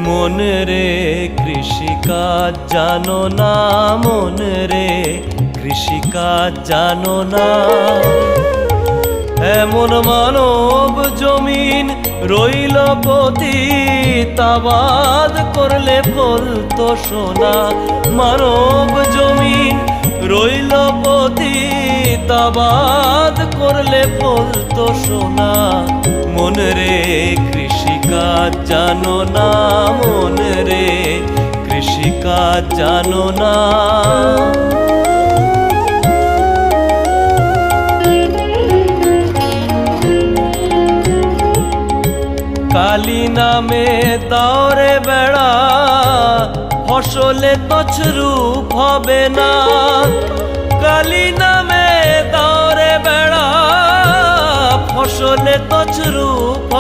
মন রে কৃষিকাজ জানো না, মন রে কৃষিকাজ জানো না। এমন মানব জমিন রইল পতিত, আবাদ করলে ফলতো সোনা। মানব জমিন রইল পতিত, আবাদ করলে ফলতো সোনা। মন রে কৃষিকাজ জানো না, মন রে কৃষিকাজ জানো না। কালী নামে দাওরে বেড়া, ফসলে তছরূপ হবে না। কালী নামে দাওরে বেড়া, ফসলে তছরূপ